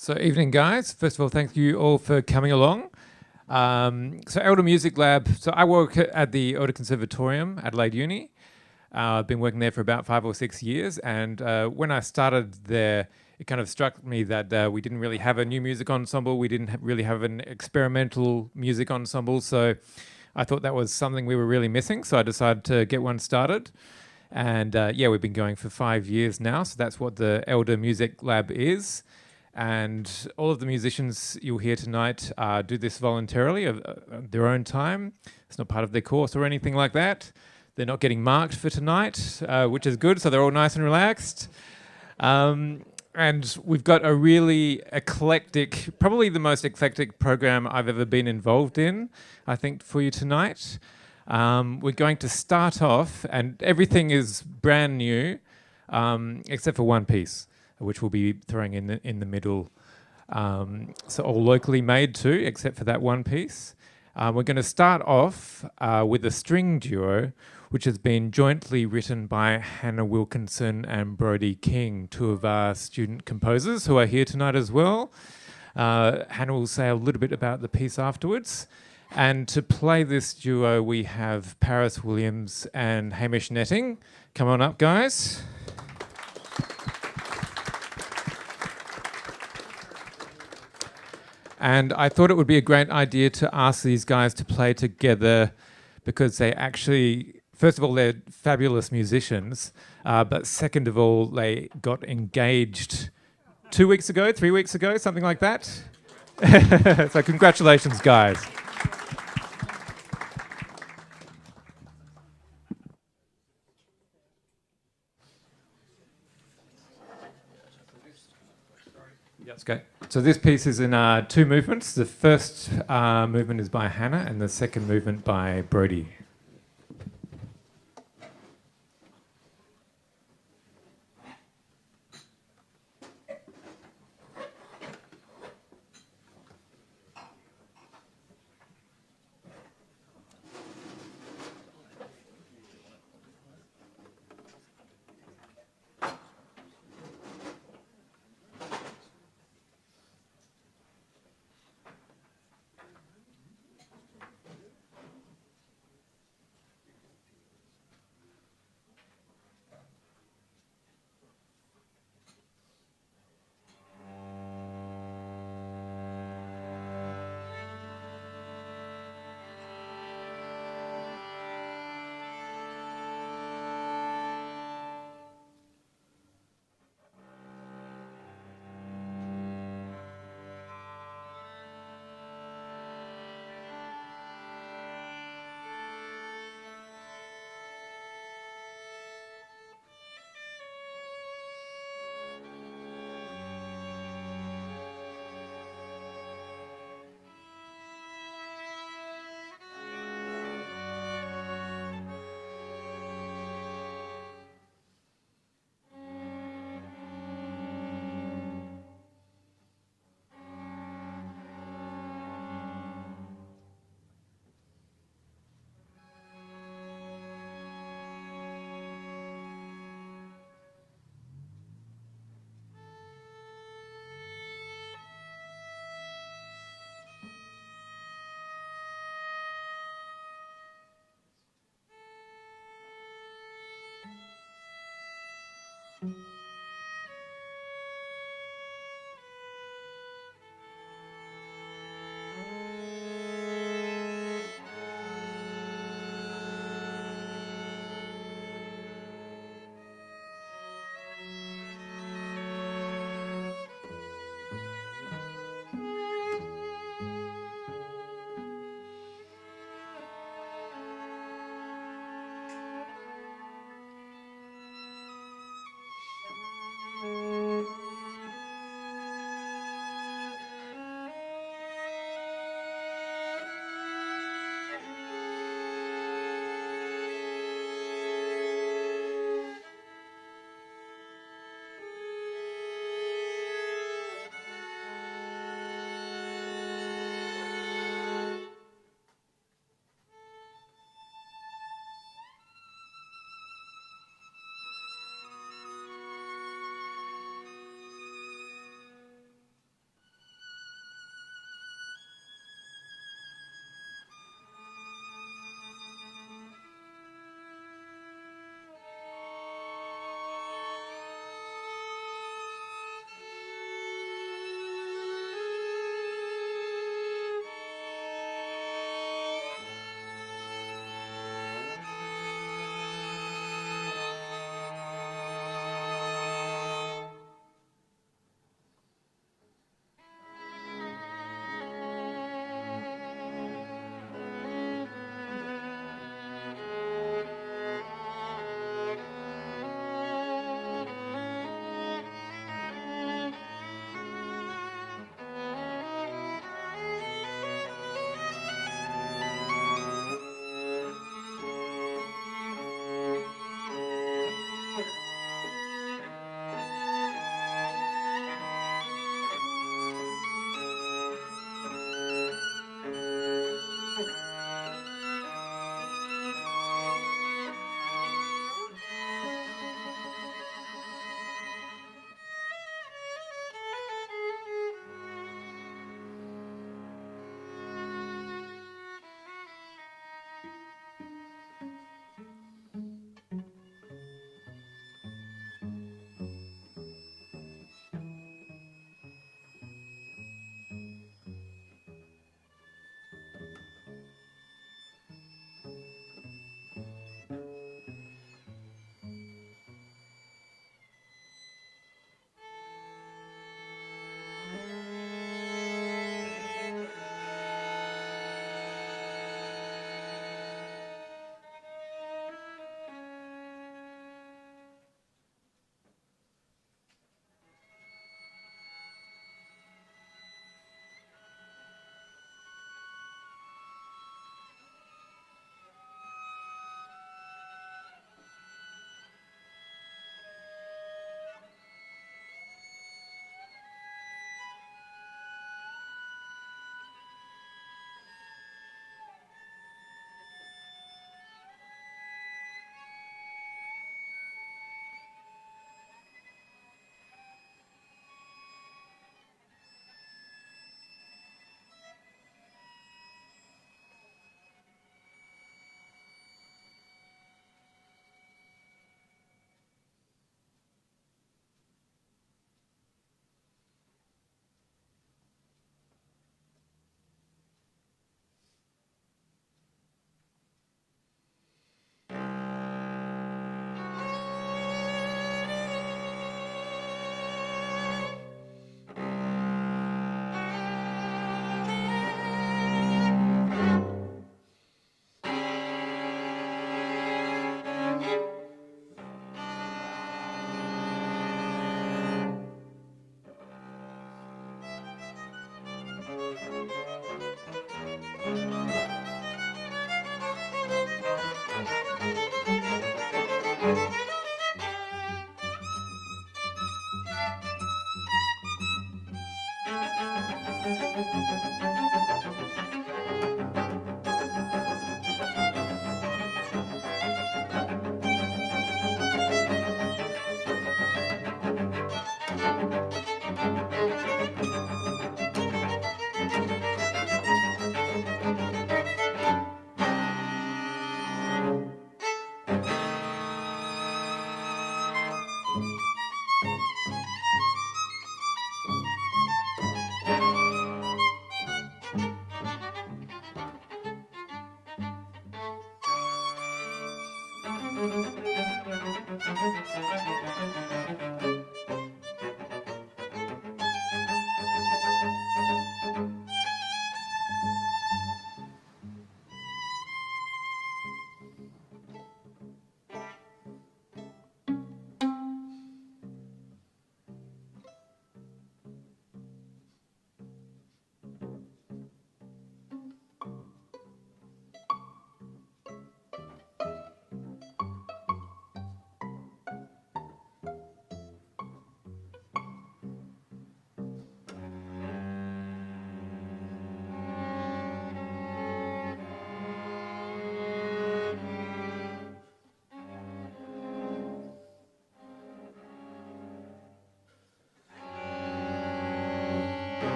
So evening, guys. First of all, thank you all for coming along. So Elder Music Lab, so I work at the Elder Conservatorium, Adelaide Uni. I've been working there for about 5 or 6 years, and when I started there, it kind of struck me that we didn't really have a new music ensemble, we didn't really have an experimental music ensemble, so I thought that was something we were really missing, so I decided to get one started. And yeah, we've been going for 5 years now, so that's what the Elder Music Lab is. And all of the musicians you'll hear tonight do this voluntarily of their own time. It's not part of their course or anything like that. They're not getting marked for tonight, which is good, so they're all nice and relaxed. And we've got a really eclectic, probably the most eclectic program I've ever been involved in, I think, for you tonight. We're going to start off, and everything is brand new, except for one piece, which we'll be throwing in the middle. So all locally made too, except for that one piece. We're going to start off with a string duo, which has been jointly written by Hannah Wilkinson and Brodie King, two of our student composers who are here tonight as well. Hannah will say a little bit about the piece afterwards. And to play this duo, we have Paris Williams and Hamish Netting. Come on up, guys. And I thought it would be a great idea to ask these guys to play together because they actually, first of all, they're fabulous musicians, but second of all, they got engaged 2 weeks ago, 3 weeks ago, something like that. So congratulations, guys. Let's go. So this piece is in 2 movements. The first movement is by Hannah and the second movement by Brodie.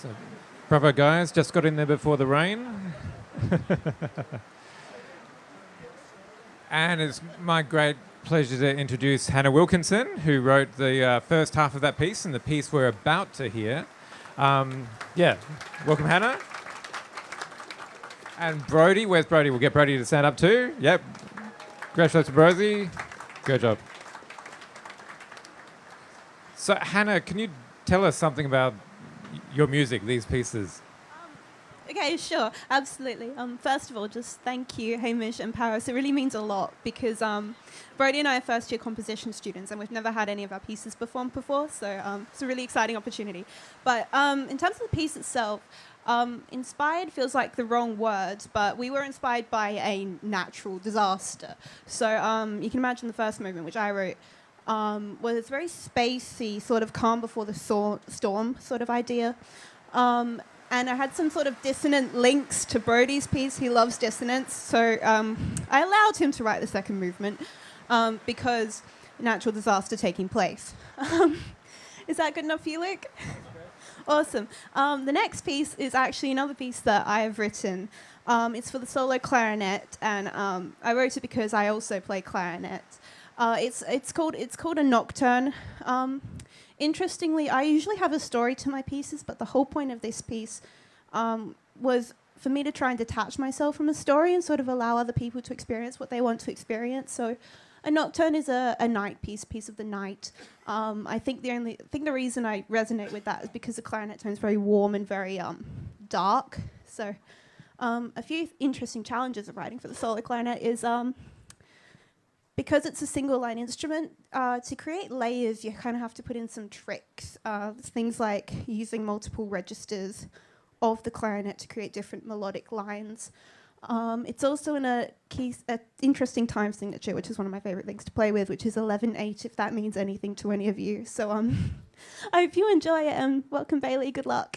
So, bravo guys, just got in there before the rain. And it's my great pleasure to introduce Hannah Wilkinson, who wrote the first half of that piece and the piece we're about to hear. Yeah, welcome Hannah. And Brody, where's Brody? We'll get Brody to stand up too. Yep. Congratulations, Brody. Good job. So Hannah, can you tell us something about your music, these pieces? Okay, sure, absolutely. First of all, just thank you, Hamish and Paris. It really means a lot because Brody and I are first-year composition students and we've never had any of our pieces performed before, so it's a really exciting opportunity. But in terms of the piece itself, inspired feels like the wrong word, but we were inspired by a natural disaster. So you can imagine the first movement, which I wrote, was very spacey, sort of calm before the storm sort of idea. And I had some sort of dissonant links to Brody's piece. He loves dissonance. So I allowed him to write the second movement because natural disaster taking place. Is that good enough for you, Luke? Awesome. The next piece is actually another piece that I have written. It's for the solo clarinet, and I wrote it because I also play clarinet. It's called a nocturne. Interestingly, I usually have a story to my pieces, but the whole point of this piece was for me to try and detach myself from a story and sort of allow other people to experience what they want to experience. So a nocturne is a night piece of the night. I think the reason I resonate with that is because the clarinet tone is very warm and very dark. So a few interesting challenges of writing for the solo clarinet is because it's a single line instrument, to create layers, you kind of have to put in some tricks. Things like using multiple registers of the clarinet to create different melodic lines. It's also in a interesting time signature, which is one of my favorite things to play with, which is 11/8, if that means anything to any of you. So I hope you enjoy it, and welcome, Bailey. Good luck.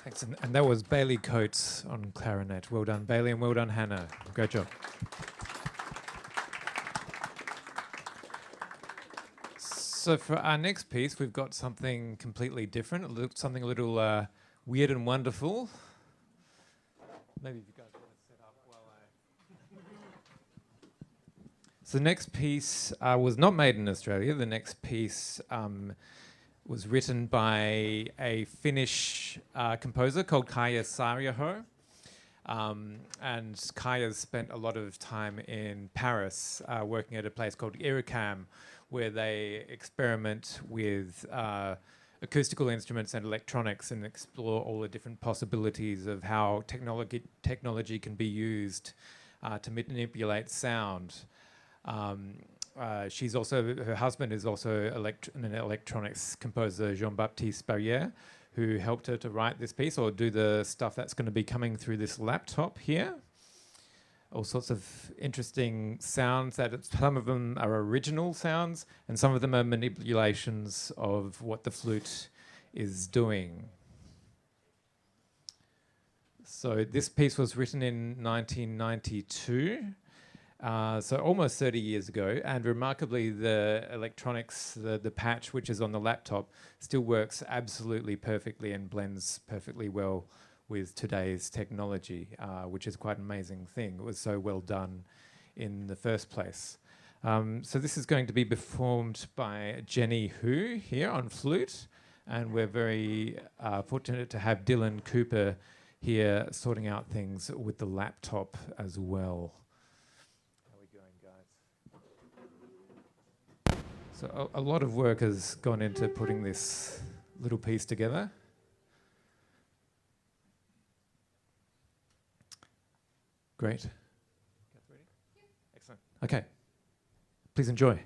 Thanks. And that was Bailey Coates on clarinet. Well done, Bailey, and well done, Hannah. Great job. So for our next piece, we've got something completely different, something a little weird and wonderful. Maybe if you guys want to set up while So the next piece was not made in Australia. The next piece was written by a Finnish composer called Kaija Saariaho. And Kaija's spent a lot of time in Paris working at a place called IRICAM, where they experiment with acoustical instruments and electronics and explore all the different possibilities of how technology can be used to manipulate sound. She's also, her husband is also an electronics composer, Jean-Baptiste Barrière, who helped her to write this piece or do the stuff that's going to be coming through this laptop here. All sorts of interesting sounds some of them are original sounds and some of them are manipulations of what the flute is doing. So this piece was written in 1992. So almost 30 years ago, and remarkably the electronics, the patch which is on the laptop still works absolutely perfectly and blends perfectly well with today's technology, which is quite an amazing thing. It was so well done in the first place. So this is going to be performed by Jenny Hu here on flute, and we're very fortunate to have Dylan Cooper here sorting out things with the laptop as well. So a lot of work has gone into putting this little piece together. Great. Ready? Excellent. Okay. Please enjoy.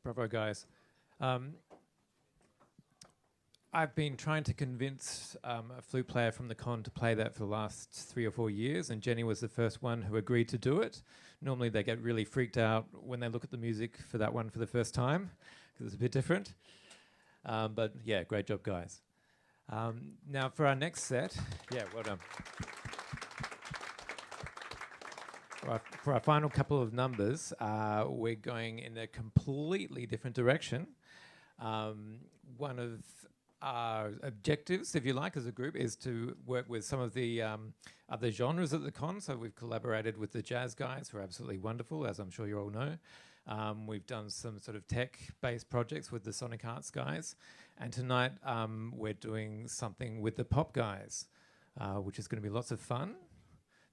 Bravo, guys. I've been trying to convince a flute player from the con to play that for the last 3 or 4 years, and Jenny was the first one who agreed to do it. Normally they get really freaked out when they look at the music for that one for the first time, because it's a bit different. But yeah, great job, guys. Now for our next set, yeah, well done. For our final couple of numbers, we're going in a completely different direction. One of our objectives, if you like, as a group, is to work with some of the other genres at the con. So we've collaborated with the jazz guys, who are absolutely wonderful, as I'm sure you all know. We've done some sort of tech-based projects with the Sonic Arts guys. And tonight we're doing something with the pop guys, which is going to be lots of fun,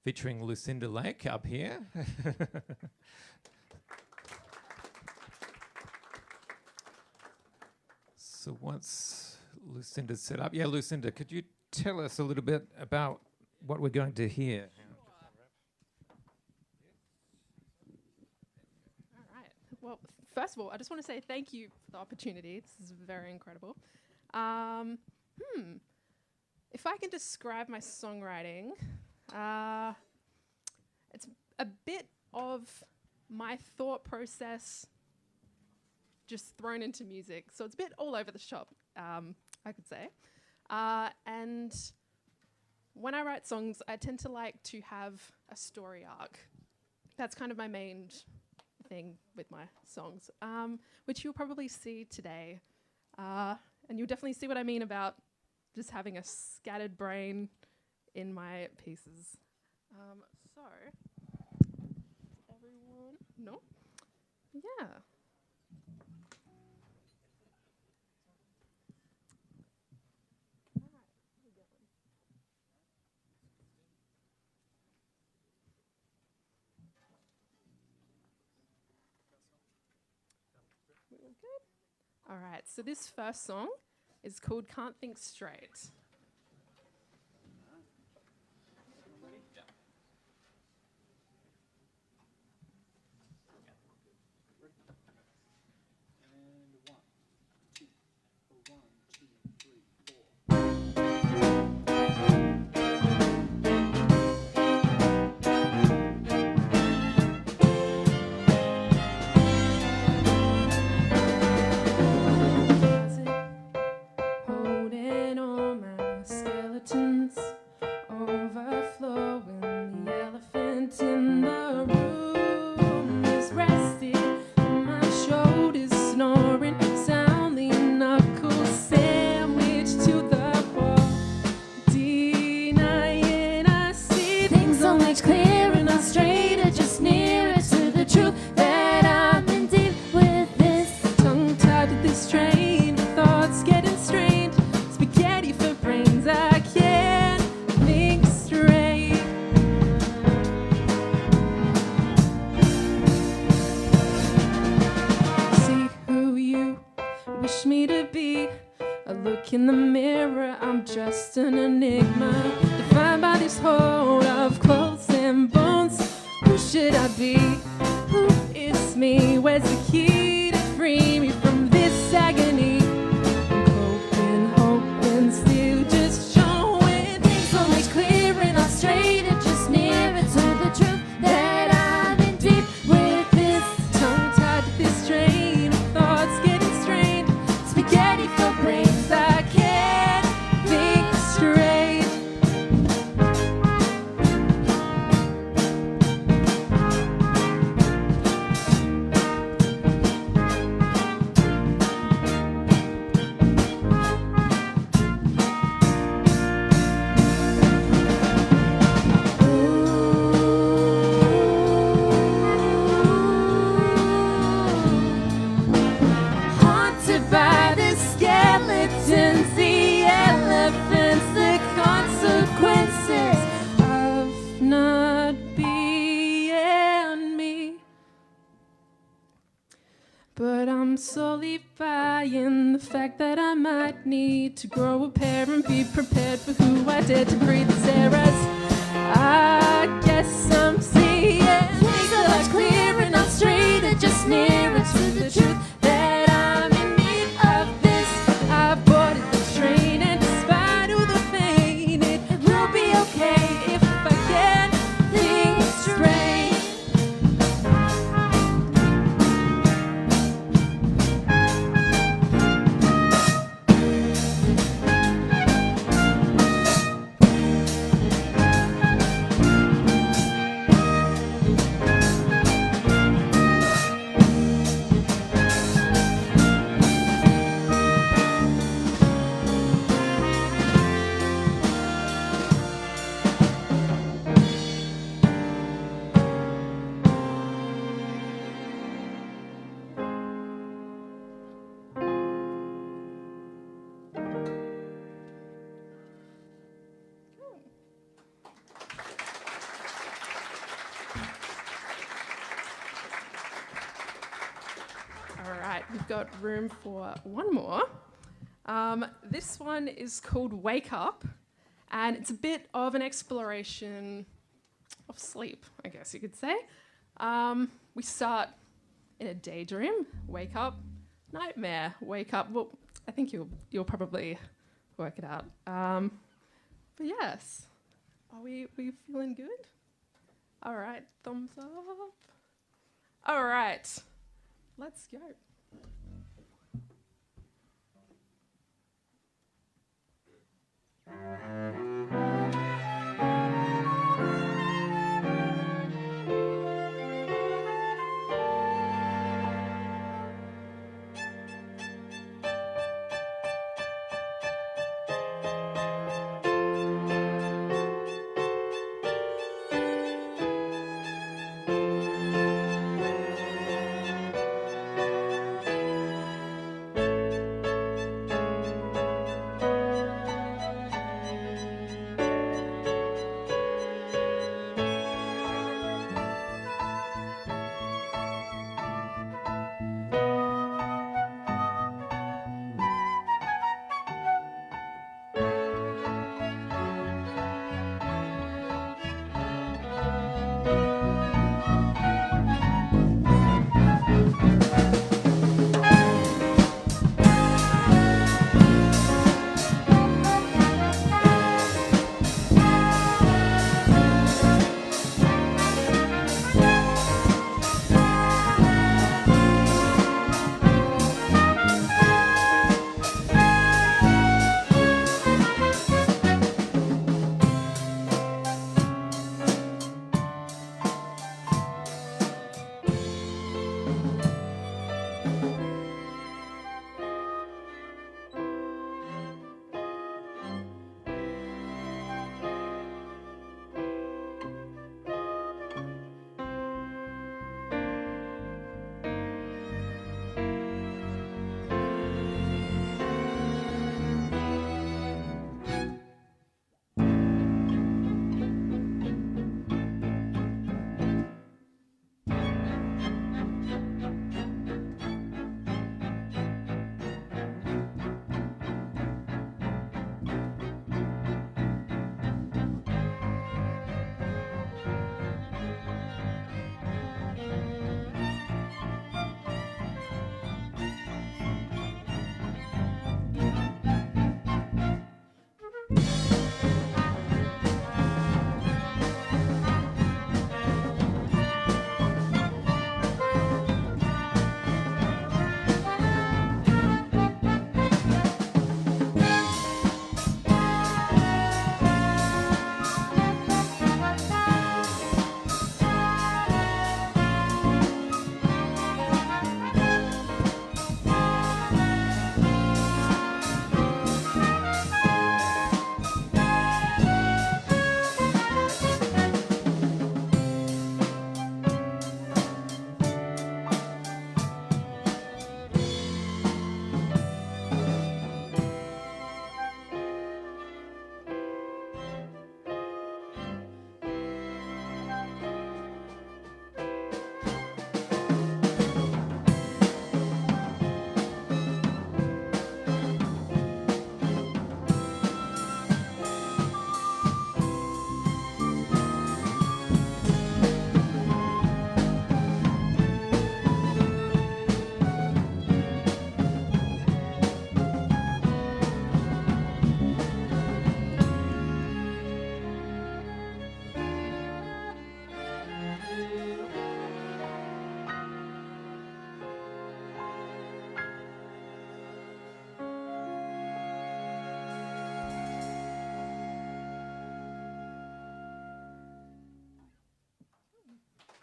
featuring Lucinda Lake up here. So once Lucinda's set up, yeah, Lucinda, could you tell us a little bit about what we're going to hear? All right. Well, first of all, I just want to say thank you for the opportunity. This is very incredible. If I can describe my songwriting, it's a bit of my thought process just thrown into music. So it's a bit all over the shop, I could say. And when I write songs, I tend to like to have a story arc. That's kind of my main thing with my songs, which you'll probably see today. And you'll definitely see what I mean about just having a scattered brain in my pieces. So, everyone, no? Yeah. Good. All right, so this first song is called Can't Think Straight. Holding all my skeletons, overflowing. The elephant in the room is resting on my shoulders, snoring, sounding knuckles sandwiched to the wall, denying I see things so much clearer, not straighter, just nearer to the truth that I've been deep with this, tongue tied to this train, thoughts getting strained, spaghetti for brains, I can't think straight. See who you wish me to be. I look in the mirror, I'm just an enigma, defined by this hold of clothes and bones. Who should I be? Who is me? Where's the key to free me from this agony? I'm hoping, still just showing things so much clearer, not straighter, just nearer to the truth that I've been deep with this, tongue tied to this train, thoughts getting strained, spaghetti for brains, I can't think straight. Haunted by the skeletons, the elephants, the consequences of not being me. But I'm slowly buying the fact that I might need to grow a pair and be prepared for who I dare to breathe these eras. I guess I'm seeing things so much clearer, not straighter, just nearer to the truth that we've got room for one more. This one is called Wake Up, and it's a bit of an exploration of sleep, I guess you could say. We start in a daydream, wake up, nightmare, wake up. Well, I think you'll probably work it out. But yes, are we feeling good? All right, thumbs up. All right, let's go.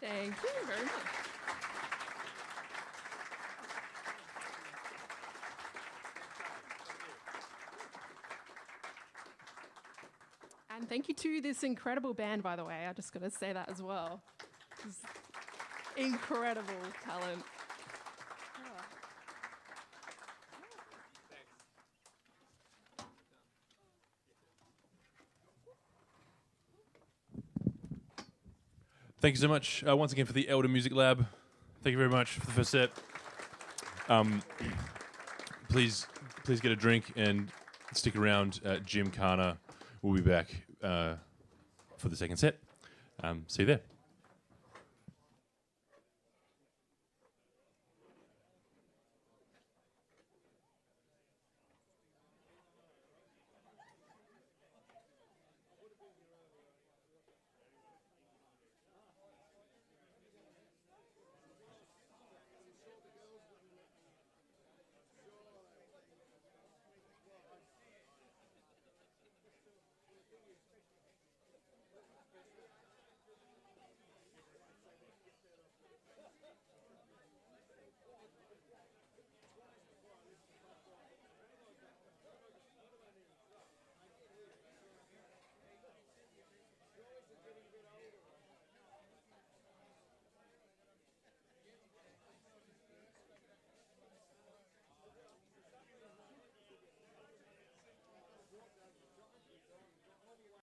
Thank you very much. And thank you to this incredible band, by the way. I just got to say that as well. This incredible talent. Thank you so much once again for the Elder Music Lab. Thank you very much for the first set. Please get a drink and stick around. Jim Carner will be back for the second set. See you there.